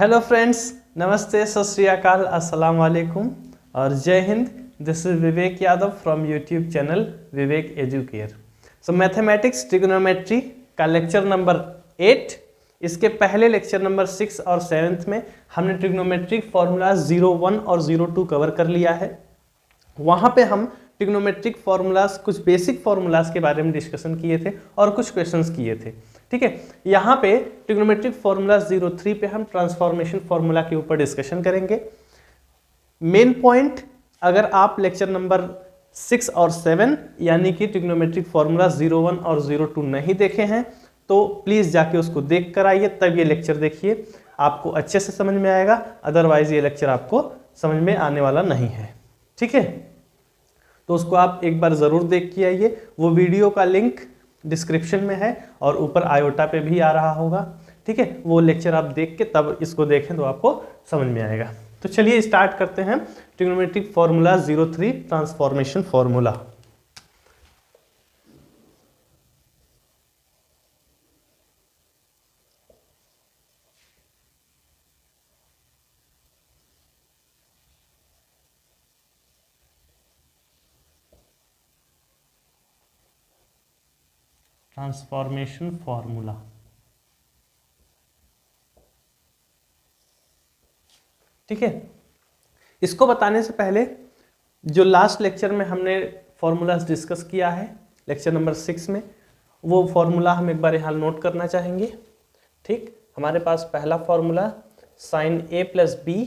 Hello friends, नमस्ते, सत श्री अकाल, अस्सलाम वालेकुम और जय Hind. This is Vivek Yadav from YouTube channel Vivek educare. So mathematics trigonometry का लेक्चर नंबर 8, इसके पहले लेक्चर नंबर 6 और 7 में हमने ट्रिग्नोमेट्रिक फॉर्मूलाज 01 और 02 कवर कर लिया है। वहाँ पे हम ट्रिग्नोमेट्रिक फार्मूलाज, कुछ बेसिक फार्मूलाज के बारे में डिस्कशन किए थे और कुछ क्वेश्चंस किए थे। ठीक है, यहाँ पे ट्रिग्नोमेट्रिक फार्मूलाज 03 पे हम ट्रांसफॉर्मेशन फार्मूला के ऊपर डिस्कशन करेंगे। मेन पॉइंट, अगर आप लेक्चर नंबर 6 और 7 यानी कि ट्रिग्नोमेट्रिक फार्मूलाज 01 और 02 नहीं देखे हैं तो प्लीज़ जाके उसको देख कर आइए, तब ये लेक्चर देखिए, आपको अच्छे से समझ में आएगा। अदरवाइज ये लेक्चर आपको समझ में आने वाला नहीं है। ठीक है, तो उसको आप एक बार ज़रूर देख के आइए। वो वीडियो का लिंक डिस्क्रिप्शन में है और ऊपर आयोटा पे भी आ रहा होगा। ठीक है, वो लेक्चर आप देख के तब इसको देखें तो आपको समझ में आएगा। तो चलिए स्टार्ट करते हैं। Trigonometric formula 03 transformation formula. Transformation formula, ठीक है। इसको बताने से पहले जो लास्ट लेक्चर में हमने फार्मूलाज डिस्कस किया है लेक्चर नंबर 6 में, वो फार्मूला हम एक बार यहाँ नोट करना चाहेंगे। ठीक, हमारे पास पहला formula sign A plus B,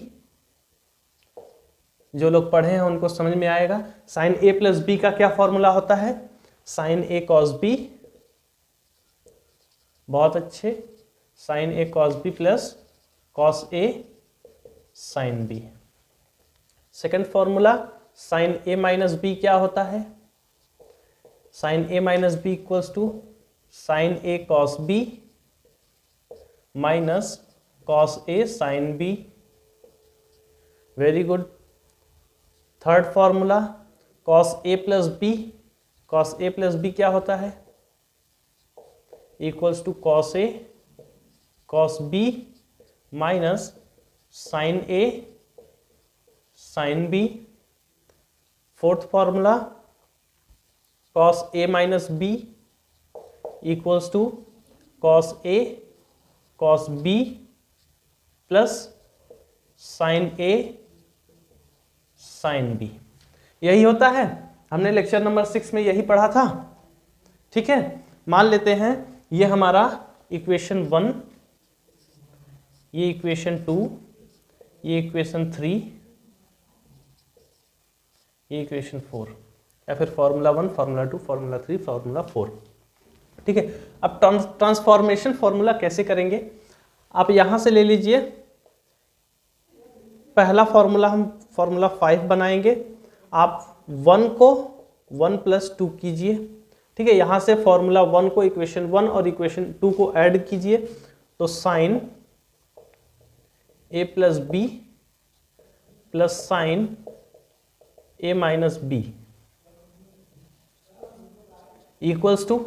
जो लोग पढ़े हैं उनको समझ में आएगा। साइन ए प्लस बी का क्या फार्मूला होता है? साइन ए कॉस बी, बहुत अच्छे, sine A cos B plus cos A sine B. Second formula sine A minus B क्या होता है? Sine A minus B equals to sine A cos B minus cos A sine B. Very good. Third formula cos A plus B, cos A plus B क्या होता है? Equals to cos A cos B minus sine A sine B. Fourth formula cos A minus B equals to cos A cos B plus sine A sine B. यही होता है, हमने lecture number 6 में यही पढ़ा था। ठीक है, मान लेते हैं ये हमारा इक्वेशन 1, ये इक्वेशन 2, ये इक्वेशन 3, ये इक्वेशन 4, या फिर फार्मूला 1, फार्मूला 2, फार्मूला 3, फार्मूला 4। ठीक है, अब ट्रांसफॉर्मेशन फार्मूला कैसे करेंगे? आप यहां से ले लीजिए। पहला फार्मूला हम फार्मूला 5 बनाएंगे। आप 1 को 1 + 2 कीजिए। ठीक है, यहां से फार्मूला 1 को इक्वेशन 1 और इक्वेशन 2 को ऐड कीजिए, तो sine A plus B plus sine A minus B equals to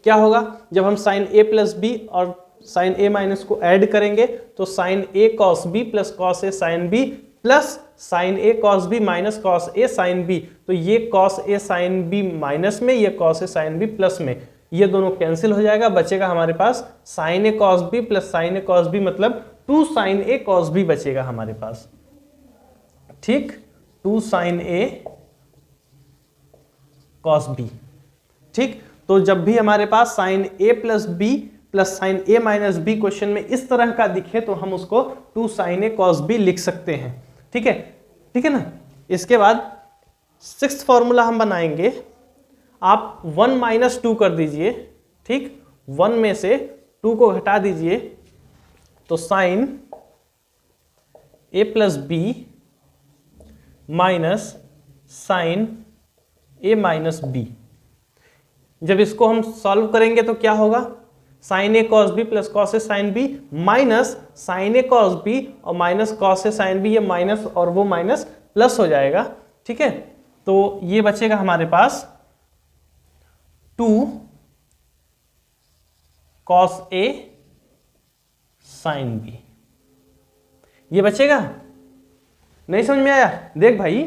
क्या होगा? जब हम साइन ए प्लस बी और साइन ए माइनस को ऐड करेंगे तो sine A cos B plus cos A sine B plus sine A cos B minus cos A sine B. तो ये cos A sine B minus में, ये cos A sine B plus में, ये दोनों कैंसिल हो जाएगा। बचेगा हमारे पास sign A cos B plus sine A cos B, मतलब 2 साइन ए कॉस बी बचेगा हमारे पास। ठीक, 2 साइन ए कॉस बी। ठीक, तो जब भी हमारे पास sign A plus B plus sine A minus B question में इस तरह का दिखे तो हम उसको 2 साइन ए कॉस बी लिख सकते हैं। ठीक है, ठीक है ना। इसके बाद 6th फॉर्मूला हम बनाएंगे। आप 1 - 2 कर दीजिए। ठीक, 1 में से 2 को घटा दीजिए तो sine A plus B minus sine A minus B. जब इसको हम सॉल्व करेंगे तो क्या होगा? Sign A cos B plus cos A sine B minus sine A cos B और minus cos A sine B, ये माइनस और वो माइनस प्लस हो जाएगा। ठीक है, तो ये बचेगा हमारे पास 2 कॉस ए साइन बी। ये बचेगा, नहीं समझ में आया? देख भाई,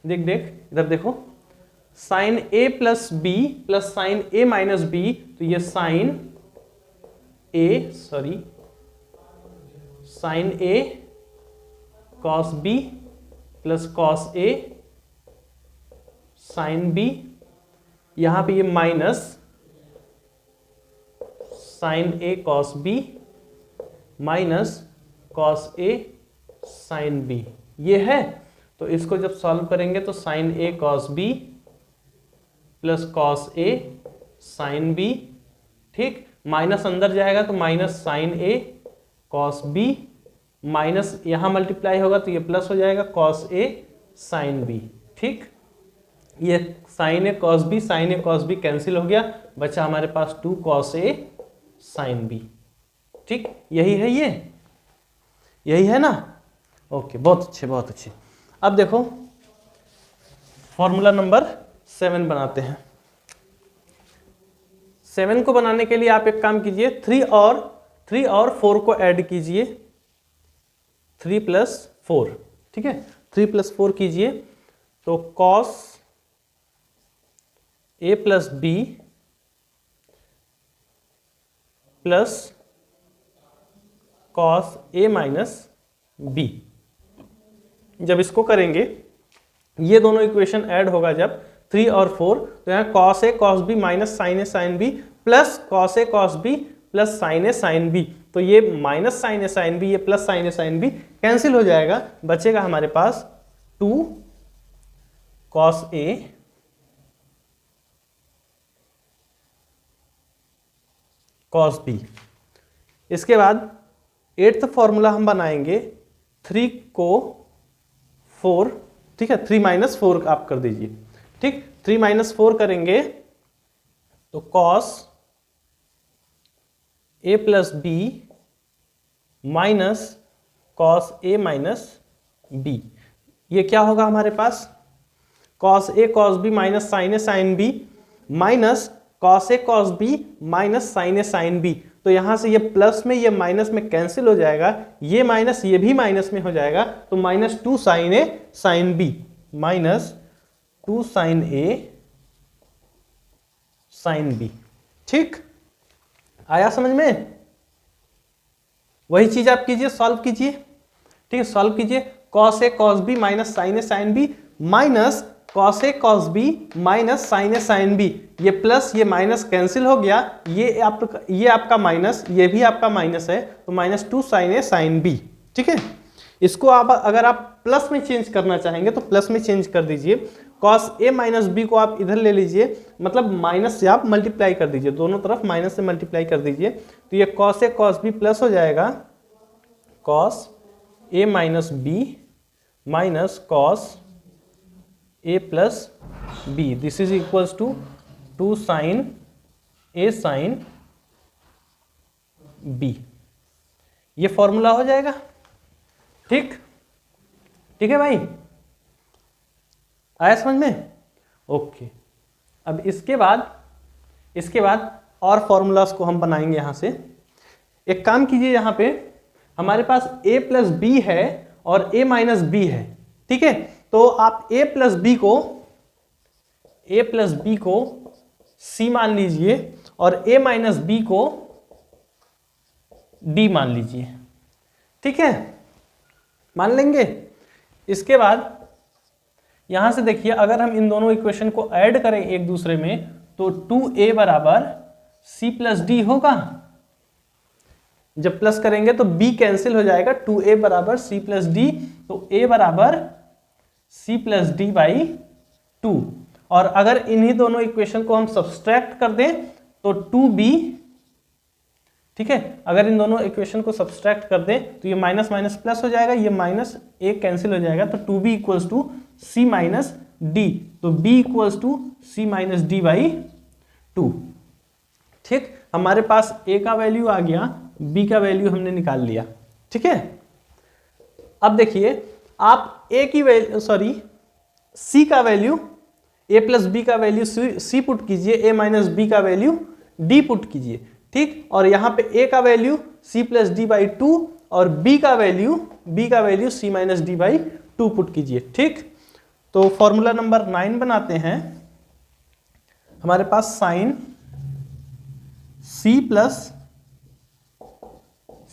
देख देख इधर देखो, sign A plus B plus sine A minus B, तो ये sign A cos B plus cos A sine B, यहां पे ये minus sine A cos B minus cos A sine B, ये है। तो इसको जब सॉल्व करेंगे तो sine A cos B plus cos A sine B, ठीक, माइनस अंदर जाएगा तो minus sine A cos B, minus यहां मल्टीप्लाई होगा तो ये प्लस हो जाएगा कॉस ए साइन बी, ठीक। ये sign A cos B cancel हो गया, बचा हमारे पास 2 कॉस ए साइन बी, ठीक। यही है, यही है ना? ओके, बहुत अच्छे, बहुत अच्छे। अब देखो फॉर्मूला नंबर 7 बनाते हैं। 7 को बनाने के लिए आप एक काम कीजिए, 3 और 4 को ऐड कीजिए, 3 + 4, ठीक है। 3 + 4 कीजिए तो cos A plus B plus cos A minus B, जब इसको करेंगे ये दोनों इक्वेशन ऐड होगा जब 3 और 4, तो यहाँ cos A cos B minus sine A sine B plus cos A cos B plus sine A sine B, तो ये minus sine A sine B, ये plus sine A sine B cancel हो जाएगा, बचेगा हमारे पास 2 कॉस ए कॉस बी। इसके बाद 8th formula हम बनाएंगे, 3 को 4, ठीक है, 3 - 4 आप कर दीजिए, ठीक। 3 - 4 करेंगे तो cos A plus B minus cos A minus B, ये क्या होगा हमारे पास, cos A cos B minus sine A sine B minus cos A cos B minus sine A sine B, तो यहां से ये प्लस में ये माइनस में कैंसिल हो जाएगा, ये माइनस ये भी माइनस में हो जाएगा, तो -2 sine A sine B minus 2 sine A sine B, ठीक। आया समझ में? वही चीज आप कीजिए, सॉल्व कीजिए, ठीक है। सॉल्व कीजिए, cos A cos B minus sine A sine B minus cos A cos B minus sine A sine B, ये प्लस ये माइनस कैंसिल हो गया, ये आपका माइनस, ये भी आपका माइनस है, तो -2 साइन ए साइन बी, ठीक है। इसको आप अगर आप प्लस में चेंज करना चाहेंगे तो प्लस में चेंज कर दीजिए, कॉस ए माइनस बी को आप इधर ले लीजिए, मतलब माइनस से आप मल्टीप्लाई कर दीजिए, दोनों तरफ माइनस से मल्टीप्लाई कर दीजिए, तो ये cos A cos B plus हो जाएगा cos A minus B minus cos A plus B, this is equals to 2 sine A sine B, ये फॉर्मूला हो जाएगा, ठीक, ठीक है भाई, आया समझ में? ओके। अब इसके बाद और फॉर्मूलाज को हम बनाएंगे। यहां से एक काम कीजिए, यहां पे हमारे पास a प्लस बी है और a माइनस बी है, ठीक है। तो आप a प्लस बी को c मान लीजिए और a माइनस बी को d मान लीजिए, ठीक है, मान लेंगे। इसके बाद यहां से देखिए, अगर हम इन दोनों इक्वेशन को ऐड करें एक दूसरे में तो 2a बराबर c प्लस डी होगा, जब प्लस करेंगे तो b कैंसिल हो जाएगा, 2a बराबर c प्लस डी, तो a बराबर c प्लस डी बाई 2, और अगर इन्हीं दोनों इक्वेशन को हम सब्सट्रैक्ट कर दें तो 2b, ठीक है, अगर इन दोनों इक्वेशन को सब्सट्रैक्ट कर दें तो ये माइनस माइनस प्लस हो जाएगा, ये माइनस a कैंसिल हो जाएगा, तो 2b equals to c minus D, तो b equals to c minus D by 2, ठीक। हमारे पास a का वैल्यू आ गया, b का वैल्यू हमने निकाल लिया, ठीक है। अब देखिए, आप a की वैल्यू c का वैल्यू, a प्लस बी का वैल्यू c पुट कीजिए, a माइनस बी का वैल्यू d पुट कीजिए, ठीक। और यहाँ पे a का value c plus D by 2 और b का value c minus D by 2 put कीजिए। ठीक, तो फॉर्मूला नंबर 9 बनाते हैं। हमारे पास sine c plus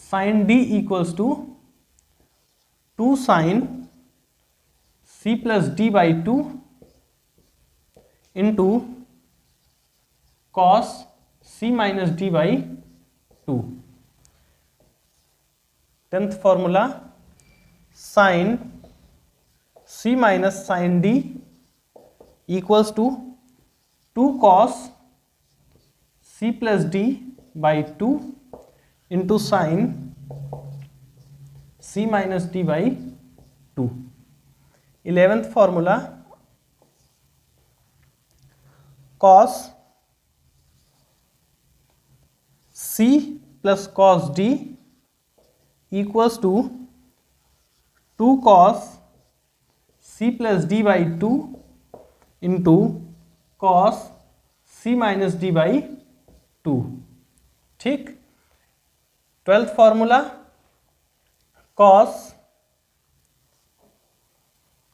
sine d equals to 2 sine c plus D by 2 into cos c minus D by 2। 10th formula sine c minus sine d equals to 2 cos c plus D by 2 into sine c minus D by 2। 11th formula cos c plus cos d equals to 2 cos c plus D by 2 into cos c minus D by 2। ठीक, 12th formula cos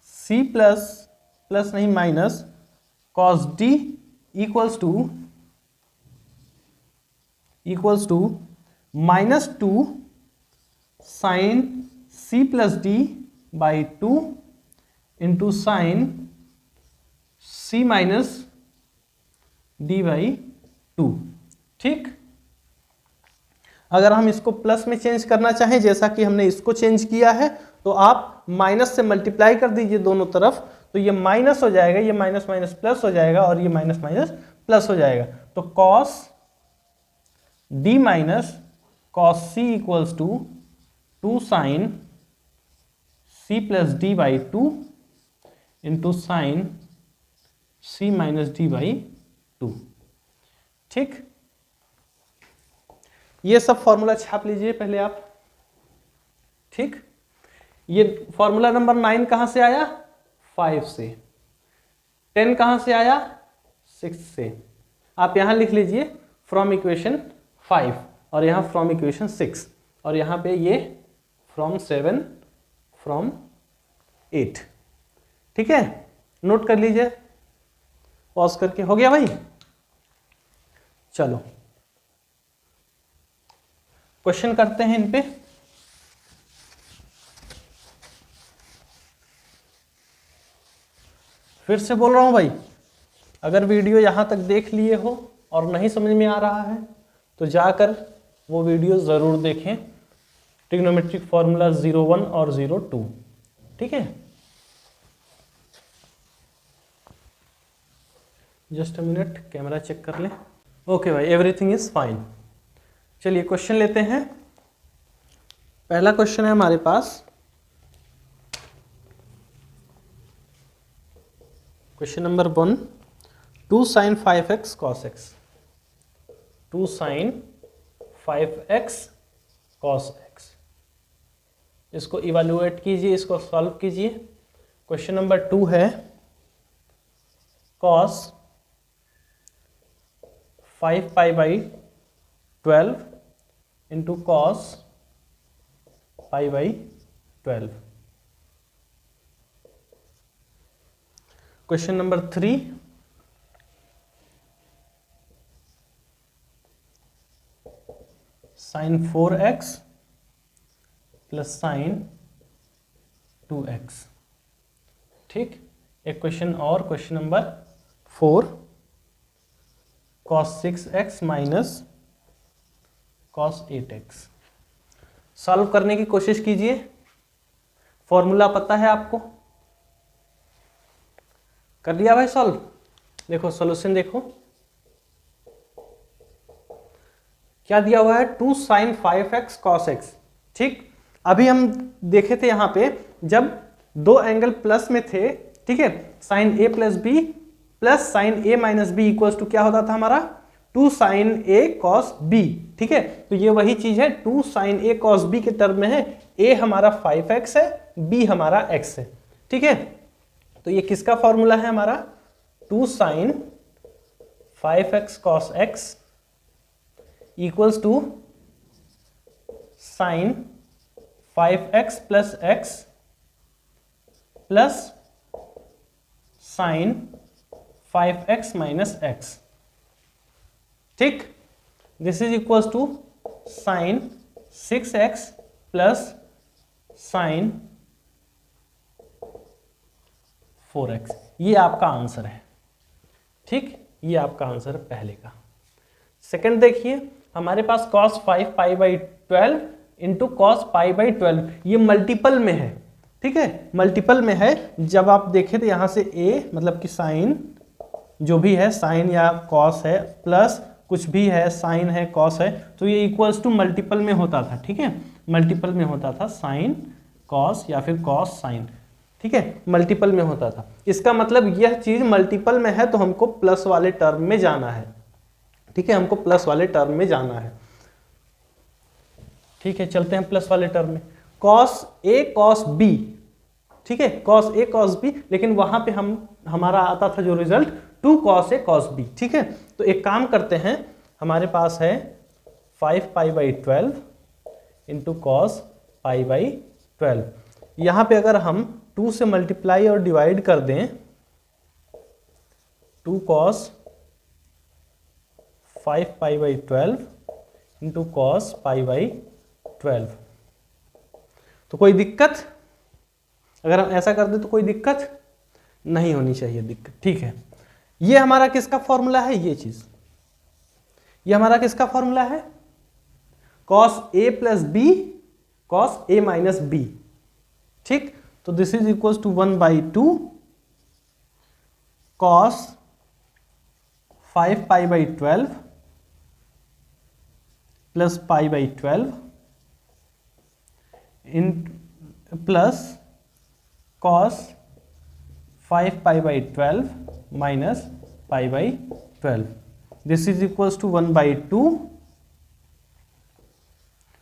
c plus नहीं minus cos d equals to minus 2 sine c plus D by 2 into sine c minus D by 2। ठीक, अगर हम इसको plus में change करना चाहें जैसा कि हमने इसको चेंज किया है, तो आप माइनस से मल्टीप्लाई कर दीजिए दोनों तरफ, तो ये माइनस हो जाएगा, ये माइनस माइनस प्लस हो जाएगा और ये माइनस माइनस प्लस हो जाएगा। तो cos D minus cos C equals to 2 sine C plus D by 2 into sine C minus D by 2। ठीक, ये सब फॉर्मूला छाप लीजिए पहले आप। ठीक, ये फॉर्मूला नंबर 9 कहां से आया? 5 से। 10 कहां से आया? 6 से। आप यहां लिख लीजिए फ्रॉम इक्वेशन 5 और यहां फ्रॉम इक्वेशन 6 और यहां पे ये फ्रॉम 7 फ्रॉम 8। ठीक है, नोट कर लीजिए पॉज करके। हो गया भाई? चलो क्वेश्चन करते हैं इन पे। फिर से बोल रहा हूं भाई, अगर वीडियो यहां तक देख लिए हो और नहीं समझ में आ रहा है तो जाकर वो वीडियो जरूर देखें, ट्रिग्नोमेट्रिक फॉर्मूला 01 और 02। ठीक है, just a minute, camera check कर लें। ओके भाई, एवरीथिंग इज फाइन। चलिए क्वेश्चन लेते हैं। पहला क्वेश्चन है हमारे पास, question number 1, 2 sine 5x cos x। 2 sine 5x cos x, इसको इवेलुएट कीजिए, इसको सॉल्व कीजिए। क्वेश्चन नंबर 2 है cos 5 pi by 12 into cos pi by 12। Question number 3, sine 4x plus sine 2x। ठीक, एक क्वेश्चन और, question number 4, cos 6x minus cos 8x। Solve करने की कोशिश कीजिए। फॉर्मूला पता है आपको? कर लिया भाई सॉल्व? देखो सॉल्यूशन देखो क्या दिया हुआ है, 2 साइन 5x cos x। ठीक, अभी हम देखे थे यहां पे जब दो एंगल प्लस में थे, ठीक है, sine a plus B plus sine a minus B equals to क्या होता था हमारा? 2 साइन a cos b। ठीक है, तो ये वही चीज है, 2 साइन a cos b के टर्म में है। a हमारा 5x है, b हमारा x है। ठीक है, तो ये किसका फॉर्मूला है हमारा? 2 sine 5x cos x equals to sine 5x plus X plus sine 5x minus X. ठीक, this is equal to sine 6x plus sine 4x। ये आपका आंसर है। ठीक, ये आपका आंसर है पहले का। सेकंड देखिए, हमारे पास cos 5 pi by 12 into cos pi by 12, ये मल्टीपल में है। ठीक है, मल्टीपल में है। जब आप देखें तो यहाँ से a मतलब कि साइन जो भी है, साइन या कॉस है, प्लस कुछ भी है, साइन है, कॉस है, तो ये इक्वल्स टू मल्टीपल में होता था। ठीक है, मल्टीपल में होता था, साइन कॉस या फिर कॉस साइन। ठीक है, मल्टीपल में होता था। इसका मतलब यह चीज मल्टीपल में है तो हमको प्लस वाले टर्म में जाना है। ठीक है, हमको प्लस वाले टर्म में जाना है। ठीक है, चलते हैं प्लस वाले टर्म में। कॉस ए कॉस बी, ठीक है, कॉस ए कॉस बी, लेकिन वहां पे हमारा आता था जो result 2 cos A cos B. ठीक है, तो एक काम करते हैं, हमारे पास है 5 pi by 12 into cos pi by 12। यहाँ पे अगर हम 2 से मल्टीप्लाई और डिवाइड कर दें, 2 cos 5 pi by 12 into cos pi by 12, तो कोई दिक्कत? अगर हम ऐसा कर दें तो कोई दिक्कत नहीं होनी चाहिए दिक्कत। ठीक है, ये हमारा किसका फॉर्मूला है? ये चीज, ये हमारा किसका फॉर्मूला है? Cos A plus B cos A minus B. ठीक, तो this is equal to 1/2 cos 5 pi by 12 plus pi by 12 in plus cos 5 pi by 12 minus pi by 12। This is equals to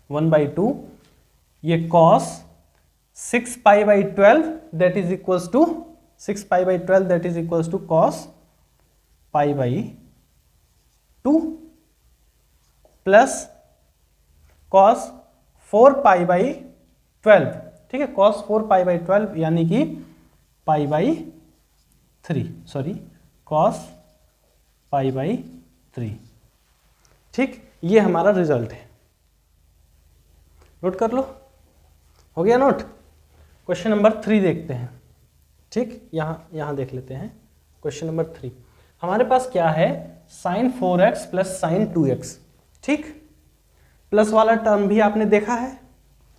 1/2 ये cos 6 pi by 12 that is equals to 6 pi by 12 that is equals to cos pi by 2 plus cos 4 pi by 12। ठीक है, cos 4 pi by 12 यानी कि पाई by 3, sorry cos pi by 3। ठीक, ये हमारा result है। Note कर लो, हो गया नोट। क्वेश्चन नंबर 3 देखते हैं। ठीक, यहां देख लेते हैं क्वेश्चन नंबर 3। हमारे पास क्या है? Sine 4x plus sine 2x। ठीक, प्लस वाला टर्म भी आपने देखा है,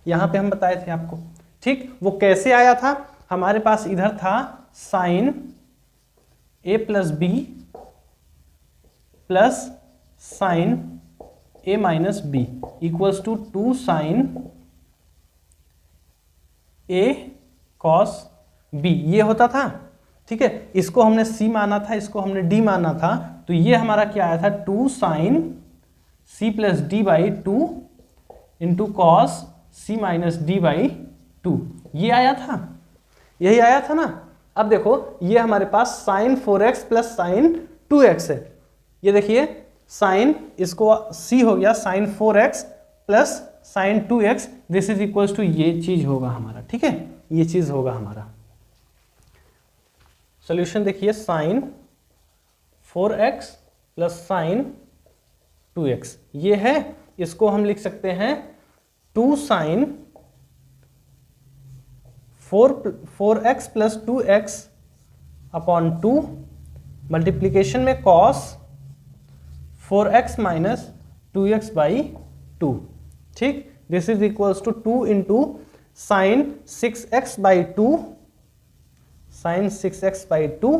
यहां पे हम बताए थे आपको। ठीक, वो कैसे आया था? हमारे पास इधर था sine a plus B plus sine a minus B equals to 2 sine a cos b, ये होता था। ठीक है, इसको हमने c माना था, इसको हमने d माना था, तो ये हमारा क्या आया था? 2 sine c plus D by 2 into cos c minus D by 2, ये आया था, यही आया था ना। अब देखो, ये हमारे पास sign 4x plus sine 2x है। ये देखिए, साइन इसको c हो गया sine 4x plus sine 2x, this is equals to ये चीज होगा हमारा। ठीक है, ये चीज होगा हमारा। सॉल्यूशन देखिए, sign 4x plus sine 2x ये है, इसको हम लिख सकते हैं 2 sine 4x plus 2x upon 2 multiplication में cos 4x minus 2x by 2। ठीक, this is equals to 2 into sine 6x by 2, sine 6x by 2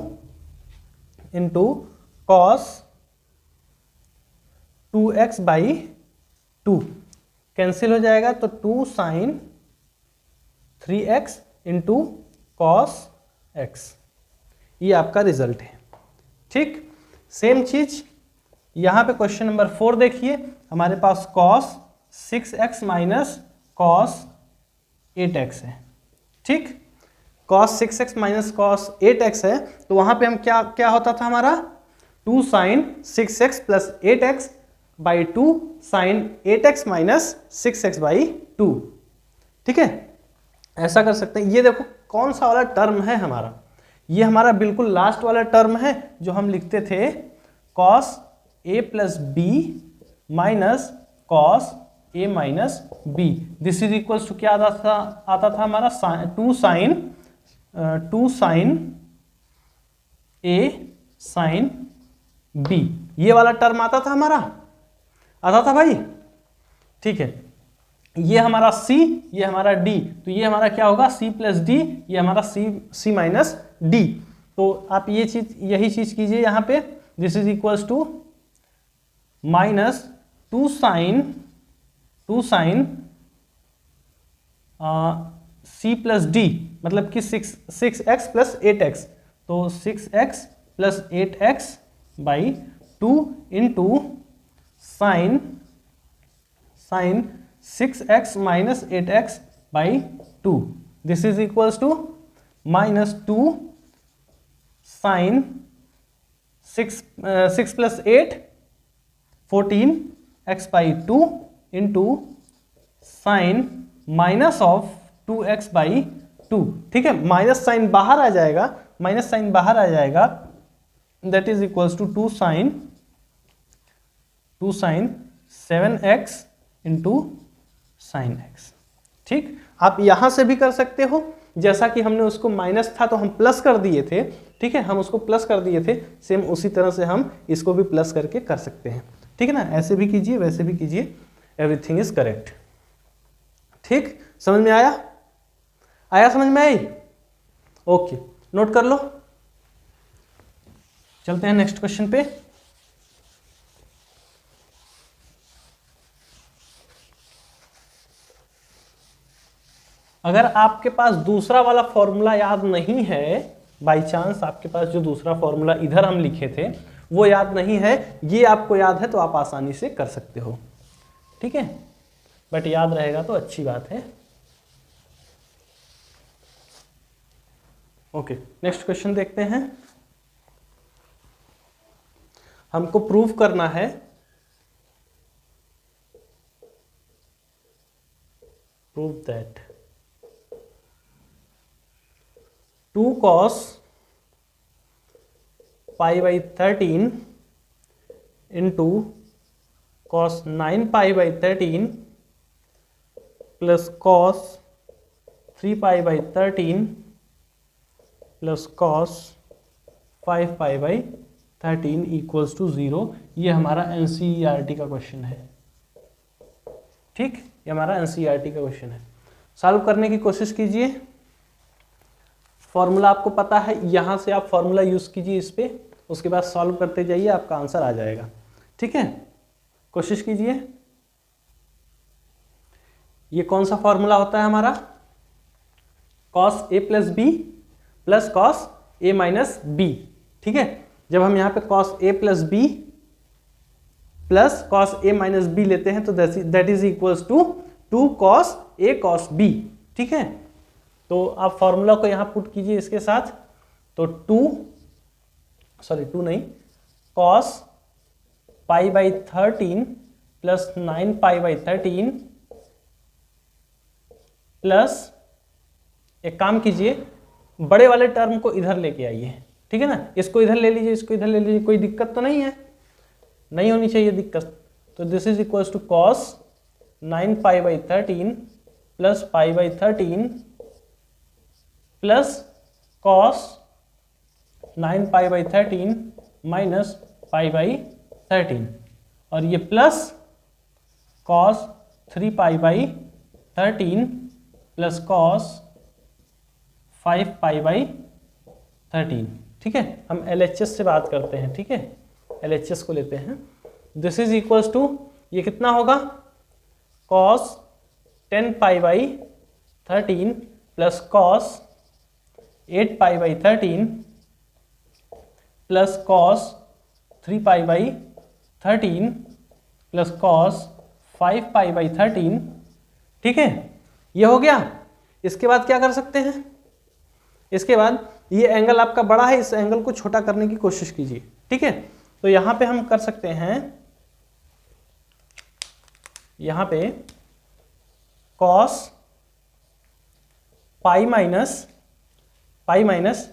into cos 2x by 2, cancel हो जाएगा तो 2 sign 3x into cos x, ये आपका result है। ठीक, same चीज यहां पे क्वेश्चन नंबर 4 देखिए, हमारे पास cos 6x minus cos 8x है। ठीक, cos 6x minus cos 8x है, तो वहां पे हम क्या होता था हमारा? 2 sine 6x plus 8x by 2 sine 8x minus 6x by 2। ठीक है, ऐसा कर सकते हैं। ये देखो कौन सा वाला टर्म है हमारा, ये हमारा बिल्कुल लास्ट वाला टर्म है जो हम लिखते थे cos A plus B minus cos A minus B. This is equals to क्या आता था हमारा 2 साइन ए साइन बी, ये वाला टर्म आता था हमारा, आता था भाई। ठीक है, ये हमारा C, ये हमारा D, तो ये हमारा क्या होगा C प्लस डी, ये हमारा C माइनस डी। तो आप ये चीज, यही चीज कीजिए यहाँ पे, this is equals to minus 2 sine C plus D, मतलब कि 6x प्लस 8x, तो 6x plus 8x by 2 into sine 6x minus 8x by 2, this is equals to minus 2 sine 6 plus 8 14x by 2 into sine minus of 2x by 2। ठीक है, minus sign बाहर आ जाएगा, minus sign बाहर आ जाएगा, that is equals to 2 sine 7x into sine x। ठीक, आप यहां से भी कर सकते हो, जैसा कि हमने उसको माइनस था तो हम प्लस कर दिए थे। ठीक है, हम उसको प्लस कर दिए थे, सेम उसी तरह से हम इसको भी प्लस करके कर सकते हैं। ठीक है ना, ऐसे भी कीजिए वैसे भी कीजिए, एवरीथिंग इज करेक्ट। ठीक, समझ में आया? आया समझ में आई? ओके, नोट कर लो। चलते हैं नेक्स्ट क्वेश्चन पे। अगर आपके पास दूसरा वाला फॉर्मूला याद नहीं है, बाई चांस आपके पास जो दूसरा फॉर्मूला इधर हम लिखे थे वो याद नहीं है, ये आपको याद है तो आप आसानी से कर सकते हो। ठीक है, बट याद रहेगा तो अच्छी बात है। ओके, नेक्स्ट क्वेश्चन देखते हैं। हमको प्रूव करना है prove that 2 cos pi by 13 into cos 9 pi by 13 plus cos 3 pi by 13 plus cos 5 pi by 13 equals to 0। ये हमारा NCERT का क्वेश्चन है। ठीक, ये हमारा NCERT का क्वेश्चन है। सॉल्व करने की कोशिश कीजिए। फॉर्मूला आपको पता है, यहां से आप फॉर्मूला यूज कीजिए इस पे, उसके बाद सॉल्व करते जाइए, आपका आंसर आ जाएगा। ठीक है, कोशिश कीजिए। ये कौन सा फॉर्मूला होता है हमारा? cos a plus B plus cos a minus B. ठीक है, जब हम यहाँ पे cos a plus B plus cos a minus B लेते हैं तो that is equals to 2 cos a cos b। ठीक है, तो आप फॉर्मूला को यहाँ पुट कीजिए इसके साथ, तो 2 नहीं, cos pi by 13 plus 9 pi by 13 plus, एक काम कीजिए, बड़े वाले टर्म को इधर लेके आइए। ठीक है ना, इसको इधर ले लीजिए, इसको इधर ले लीजिए, कोई दिक्कत तो नहीं है, नहीं होनी चाहिए दिक्कत। तो this is equals to cos 9 pi by 13 plus pi by 13 plus cos 9 pi by 13 minus pi by 13, और ये plus cos 3 pi by 13 plus cos 5 pi by 13। ठीक है, हम LHS से बात करते हैं। ठीक है, LHS को लेते हैं। दिस इज इक्वल्स टू, ये कितना होगा, cos 10 pi by 13 plus cos 8 pi by 13 plus cos 3 pi by 13 plus cos 5 pi by 13। ठीक है, ये हो गया। इसके बाद क्या कर सकते हैं? इसके बाद ये एंगल आपका बड़ा है, इस एंगल को छोटा करने की कोशिश कीजिए। ठीक है, तो यहां पे हम कर सकते हैं, यहां पे cos pi minus 13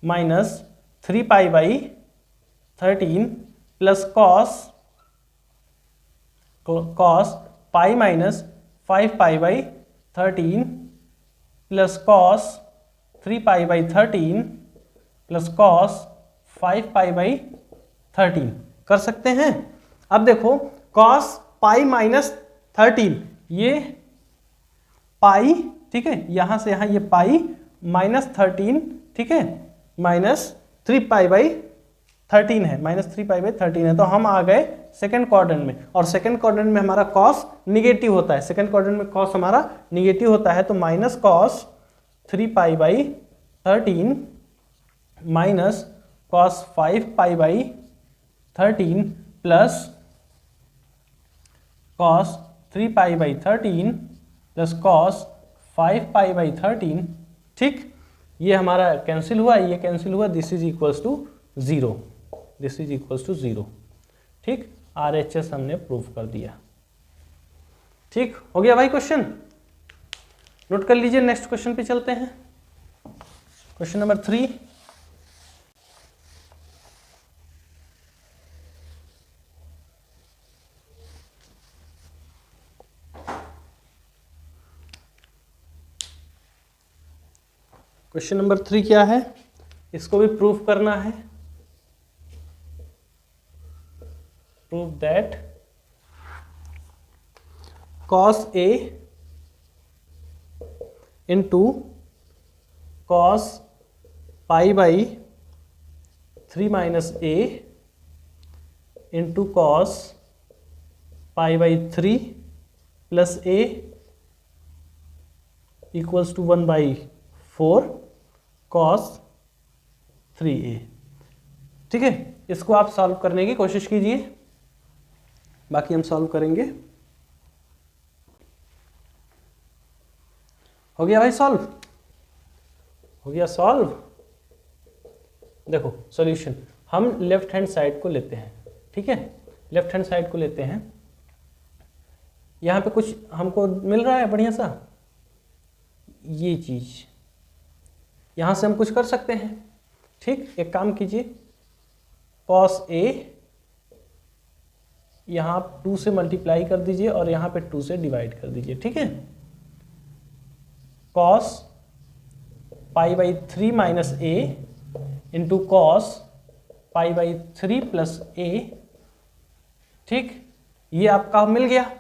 minus 3 pi by 13 plus cos pi minus 5 pi by 13 plus cos 3 pi by 13 plus cos 5 pi by 13 कर सकते हैं। अब देखो कॉस पाई माइनस 13 ये पाई, ठीक है, यहां से यहां ये पाई माइनस 13, ठीक है, माइनस 3 पाई बाई 13 है, माइनस 3 पाई बाई 13 है। तो हम आ गए सेकंड क्वाड्रेंट में, और सेकंड क्वाड्रेंट में हमारा कॉस निगेटिव होता है, सेकंड क्वाड्रेंट में कॉस हमारा निगेटिव होता है। तो minus cos 3 pi by 13 minus cos 5 pi by 13 plus cos 3 pi by 13 plus cos 5 pi by 13, ठीक, ये हमारा कैंसिल हुआ, ये कैंसिल हुआ, this is equals to 0, this is equals to 0, ठीक, RHS हमने प्रूव कर दिया। ठीक हो गया भाई, क्वेश्चन नोट कर लीजिए। नेक्स्ट क्वेश्चन पे चलते हैं, क्वेश्चन नंबर 3। क्वेश्चन नंबर 3 क्या है, इसको भी प्रूफ करना है। Prove that cos A into cos pi by 3 minus A into cos pi by 3 plus A equals to 1/4 cos 3A। ठीक है, इसको आप सॉल्व करने की कोशिश कीजिए, बाकी हम सॉल्व करेंगे। हो गया भाई सॉल्व, हो गया सॉल्व। देखो सॉल्यूशन, हम लेफ्ट हैंड साइड को लेते हैं, ठीक है, लेफ्ट हैंड साइड को लेते हैं। यहां पे कुछ हमको मिल रहा है बढ़िया सा, ये चीज यहां से हम कुछ कर सकते हैं। ठीक, एक काम कीजिए, cos A यहां 2 से मल्टीप्लाई कर दीजिए और यहां पे 2 से डिवाइड कर दीजिए। ठीक है, cos pi by 3 minus A into cos pi by 3 plus A। ठीक, ये आपका मिल गया।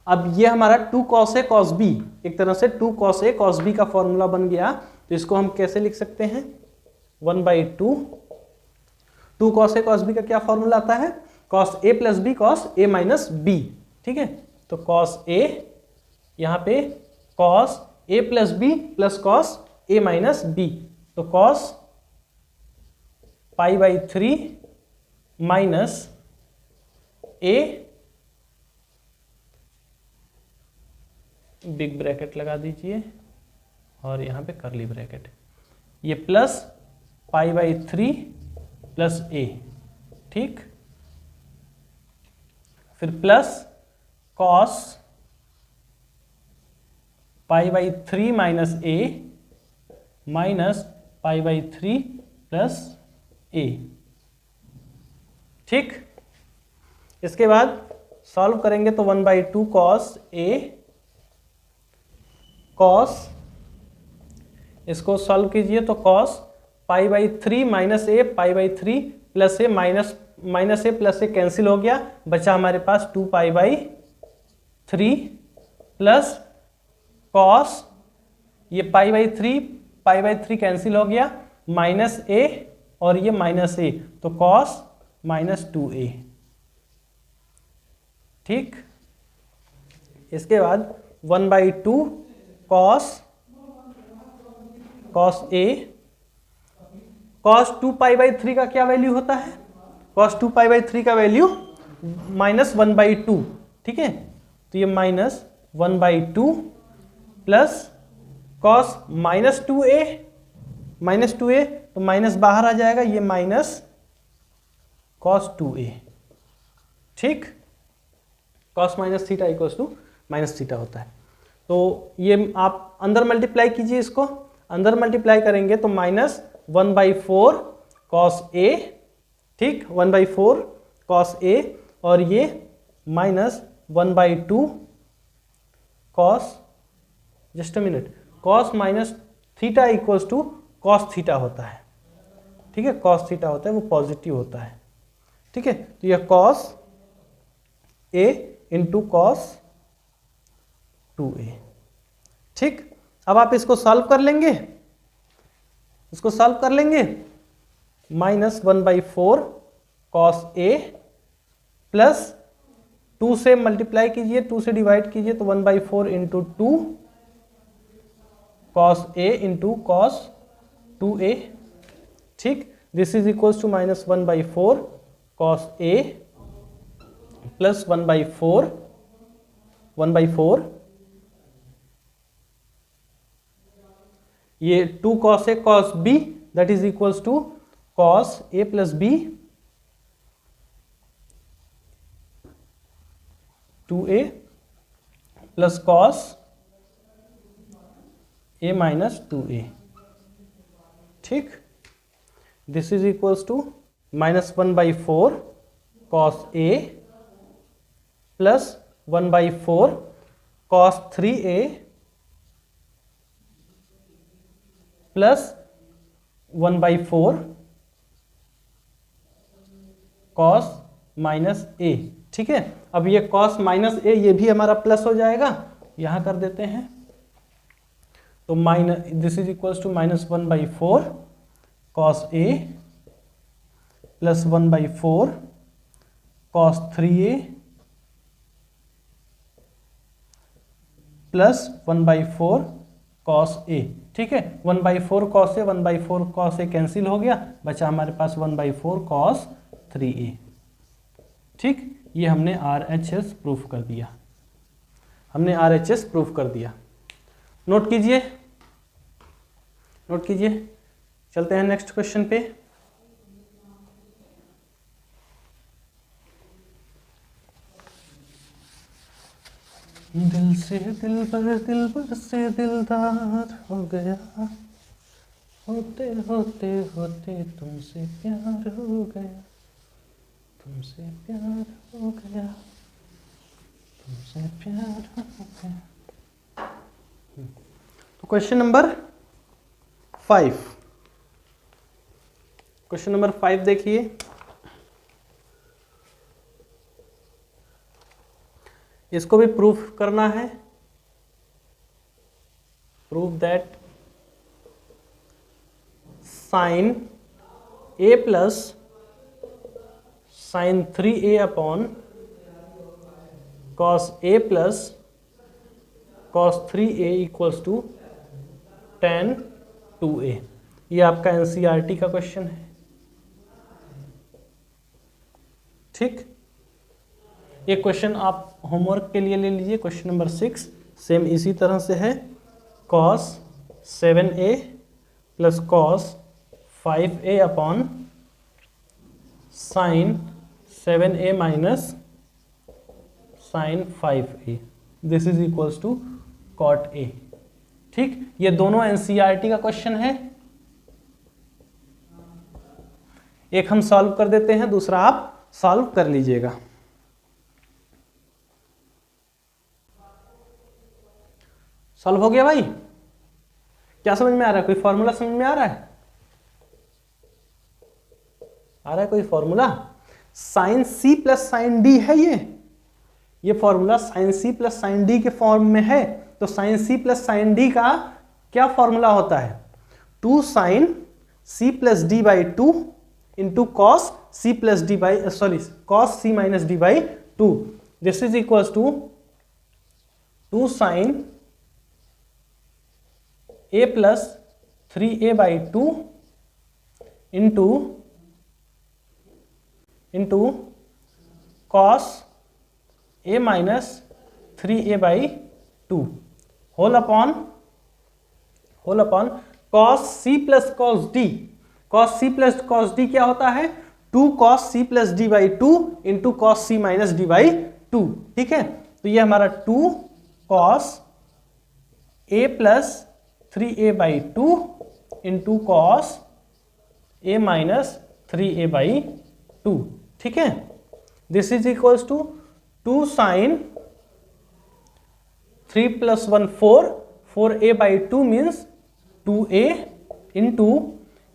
अब ये हमारा 2 cos A cos B, एक तरह से 2 cos A cos B का फॉर्मूला बन गया। तो इसको हम कैसे लिख सकते हैं, 1/2। 2 cos A cos B का क्या फॉर्मूला आता है, cos A plus B cos A minus B। ठीक है, तो cos A यहाँ पे cos A plus B plus cos A minus B, तो cos pi by 3 minus A, big bracket लगा दीजिए और यहाँ पे कर्ली ब्रैकेट, ये plus pi by 3 plus A। ठीक, फिर plus cos pi by 3 minus A minus pi by 3 plus A। ठीक, इसके बाद सॉल्व करेंगे तो 1/2 cos A cos, इसको सॉल्व कीजिए तो cos pi by 3 minus A pi by 3 plus A minus A plus A cancel हो गया, बचा हमारे पास 2 पाई बाई 3 प्लस cos, ये पाई बाई 3 कैंसिल हो गया, माइनस A और ये माइनस A, तो cos माइनस 2A। ठीक, इसके बाद 1/2 cos A, cos 2 pi by 3 का क्या वैल्यू होता है, cos 2 पाई बाई 3 का वैल्यू माइनस 1/2। ठीक है, तो ये minus 1/2 plus cos minus 2A तो माइनस बाहर आ जाएगा, ये माइनस कॉस 2a, ठीक। Cos minus theta equals to minus theta होता है। तो ये आप अंदर मल्टीप्लाई कीजिए, इसको अंदर मल्टीप्लाई करेंगे तो माइनस 1/4 कॉस a, ठीक, 1/4 कॉस a, और ये minus 1/2 cos, just a minute, cos minus theta equals to cos theta होता है, ठीक है, कॉस थीटा होता है, वो पॉजिटिव होता है, ठीक है। तो यह cos a into cos 2a, ठीक। अब आप इसको सॉल्व कर लेंगे, इसको सॉल्व कर लेंगे, माइनस 1/4 कॉस a प्लस 2 से मल्टीप्लाई कीजिए, 2 से डिवाइड कीजिए, तो 1/4 into 2 cos a into cos 2a, ठीक। This is equals to minus 1/4 cos a plus 1/4 ये 2 cos a cos b, that is equals to cos a plus b 2a plus cos a minus 2a, ठीक। This is equals to minus 1/4 cos a plus 1/4 cos 3a plus 1/4 cos minus a, ठीक है। अब ये cos minus a ये भी हमारा plus हो जाएगा, यहां कर देते हैं, तो minus, this is equals to minus 1/4 cos a plus 1/4 cos 3a plus 1/4 cos a, ठीक है। 1/4 cos a 1/4 cos a cancel हो गया, बचा हमारे पास 1/4 कॉस 3a, ठीक। ये हमने RHS प्रूफ कर दिया, हमने RHS प्रूफ कर दिया। नोट कीजिए, नोट कीजिए, चलते हैं नेक्स्ट क्वेश्चन पे। दिल से दिल से दिलदार हो गया, होते होते होते तुमसे प्यार हो गया, तुमसे प्यार हो गया, तुमसे प्यार हो गया। तो क्वेश्चन नंबर 5, क्वेश्चन नंबर 5 देखिए, इसको भी प्रूफ करना है। Proof that sine a plus sine 3a upon cos a plus cos 3a equals to tan 2a। ये आपका NCERT का क्वेश्चन है, ठीक। ये क्वेश्चन आप होमवर्क के लिए ले लीजिए। क्वेश्चन नंबर 6 सेम इसी तरह से है, cos 7a plus cos 5a upon sine 7a minus sine 5a, this is equals to cot a, ठीक। ये दोनों NCERT का क्वेश्चन है, एक हम सॉल्व कर देते हैं, दूसरा आप सॉल्व कर लीजिएगा। सॉल्व हो गया भाई? क्या समझ में आ रहा है? कोई फॉर्मूला समझ में आ रहा है? आ रहा है कोई formula? Sine C plus sine D है ये formula sine C plus sine D के फॉर्म में है। तो sine C plus sine D का क्या फॉर्मूला होता है? 2 sine C plus D by 2 into cos C plus D by cos C minus D by 2, this is equals to 2 sine a plus 3a by 2 into cos a minus 3a by 2 whole upon cos c plus cos d। Cos C plus cos D क्या होता है, 2 cos c plus D by 2 into cos C minus D by 2, ठीक है। तो ये हमारा 2 cos a plus 3a by 2 into cos a minus 3a by 2, ठीक है। This is equals to 2 sine 3 plus 1 4, 4a by 2 means 2a into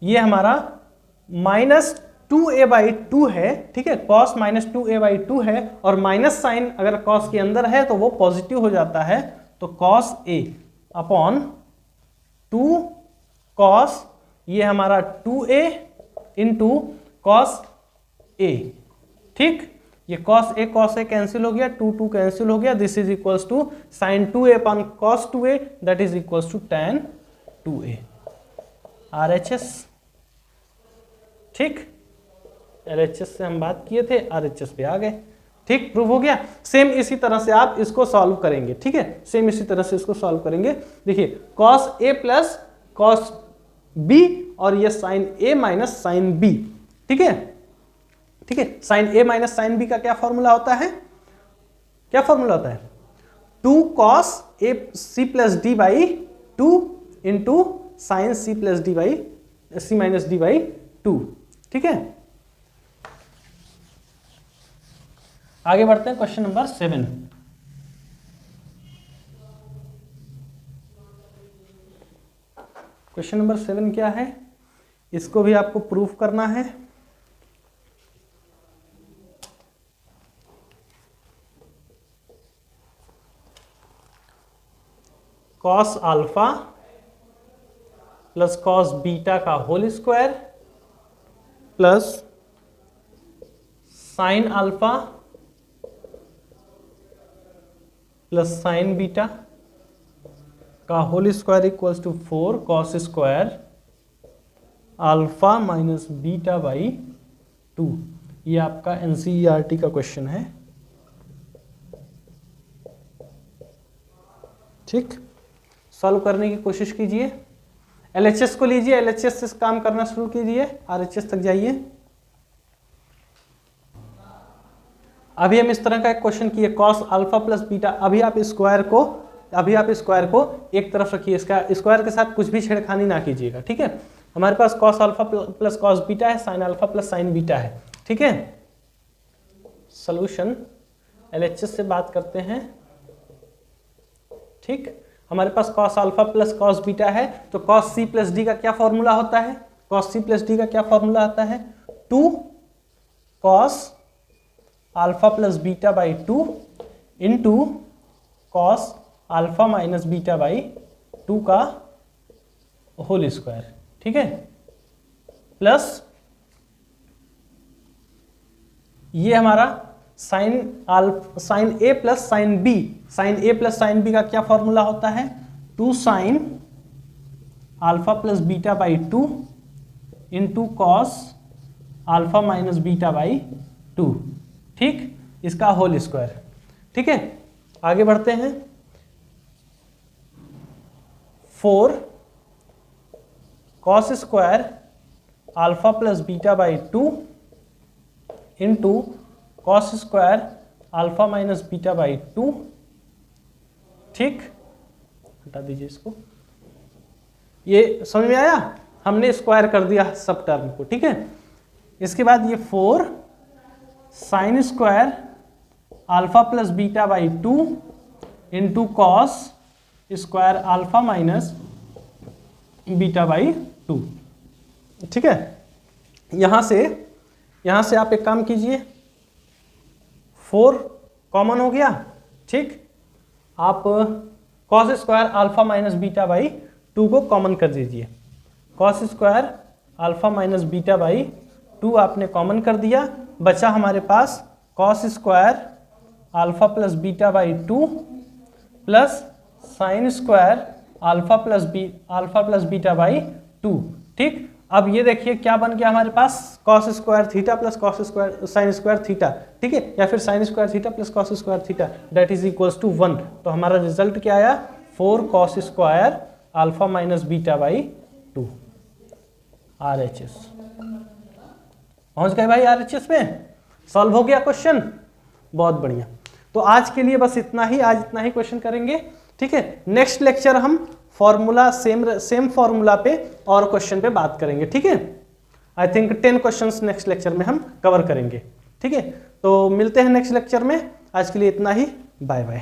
ये हमारा minus 2a by 2 है, ठीक है। cos माइनस 2a बाई 2 है और माइनस साइन अगर cos के अंदर है तो वो पॉजिटिव हो जाता है, तो cos a अपॉन 2 cos ये हमारा 2a इंटू cos a, ठीक। ये cos a कैंसिल हो गया, 2 कैंसिल हो गया। This is equals to sine 2a upon cos 2a that is equals to tan 2a RHS, ठीक। LHS से हम बात किए थे, RHS पे आ गए, ठीक। प्रूव हो गया। सेम इसी तरह से आप इसको सॉल्व करेंगे, ठीक है। सेम इसी तरह से इसको सॉल्व करेंगे। देखिए cos a plus cos b और ये sine a minus sine b, ठीक है, ठीक है। Sine a minus sine b का क्या फॉर्मूला होता है, क्या फॉर्मूला होता है, 2 cos a c plus D by 2 into sine c plus D by c minus D by 2, ठीक है। आगे बढ़ते हैं क्वेश्चन नंबर 7। क्वेश्चन नंबर 7 क्या है, इसको भी आपको प्रूफ करना है। Cos alpha plus cos beta का whole square plus sine alpha plus sine beta का whole square equals to 4 cos square alpha minus beta by 2। ये आपका एनसीईआरटी का क्वेश्चन है, ठीक। सॉल्व करने की कोशिश कीजिए। LHS को लीजिए, LHS से काम करना शुरू कीजिए, RHS तक जाइए। अभी हम इस तरह का एक क्वेश्चन किए, कॉस अल्फा प्लस बीटा। अभी आप स्क्वायर को एक तरफ रखिए, इसका स्क्वायर के साथ कुछ भी छेड़खानी ना कीजिएगा, ठीक है। हमारे पास cos alpha plus cos beta है, sine alpha plus sine beta है, ठीक है। सॉल्यूशन LHS से बात करते हैं, ठीक। हमारे पास cos alpha plus cos beta है, तो कॉस सी प्लस डी का क्या फॉर्मूला होता है, कॉस सी प्लस डी का क्या फॉर्मूला आता है, 2 cos alpha plus beta by 2 into cos alpha minus beta by 2 का होल स्क्वायर, ठीक है, प्लस ये हमारा sign A plus sine B. Sign A plus sine B का क्या फॉर्मूला होता है, 2 sign alpha plus beta by 2 into cos alpha minus beta by 2, ठीक, इसका होल स्क्वायर, ठीक है। आगे बढ़ते हैं। 4 cos square alpha plus beta by 2 into cos square alpha minus beta by 2, ठीक। हटा दीजिए इसको। ये समझ में आया, हमने स्क्वायर कर दिया सब टर्म को, ठीक है। इसके बाद ये 4 sign square alpha plus beta by 2 into cos square alpha minus beta by 2, ठीक है। यहां से आप एक काम कीजिए, 4 कॉमन हो गया, ठीक। आप cos square alpha minus beta by 2 को कॉमन कर दीजिए। Cos square alpha minus beta by 2 आपने कॉमन कर दिया, बचा हमारे पास cos square alpha plus beta by 2 plus sine square alpha plus beta by 2, ठीक। अब ये देखिए क्या बन गया हमारे पास, cos square theta plus cos square sine square theta, ठीक है, या फिर sine square theta plus cos square theta that is equals to 1। तो हमारा रिजल्ट क्या आया, 4 cos square alpha minus beta by 2 RHS। पहुंच गए भाई RHS में? सॉल्व हो गया क्वेश्चन? बहुत बढ़िया। तो आज के लिए बस इतना ही, आज इतना ही क्वेश्चन करेंगे, ठीक है। नेक्स्ट लेक्चर हम फॉर्मूला सेम फॉर्मूला पे और क्वेश्चन पे बात करेंगे, ठीक है। I think 10 questions next lecture में हम कवर करेंगे, ठीक है। तो मिलते हैं नेक्स्ट लेक्चर में, आज के लिए इतना ही, बाय बाय।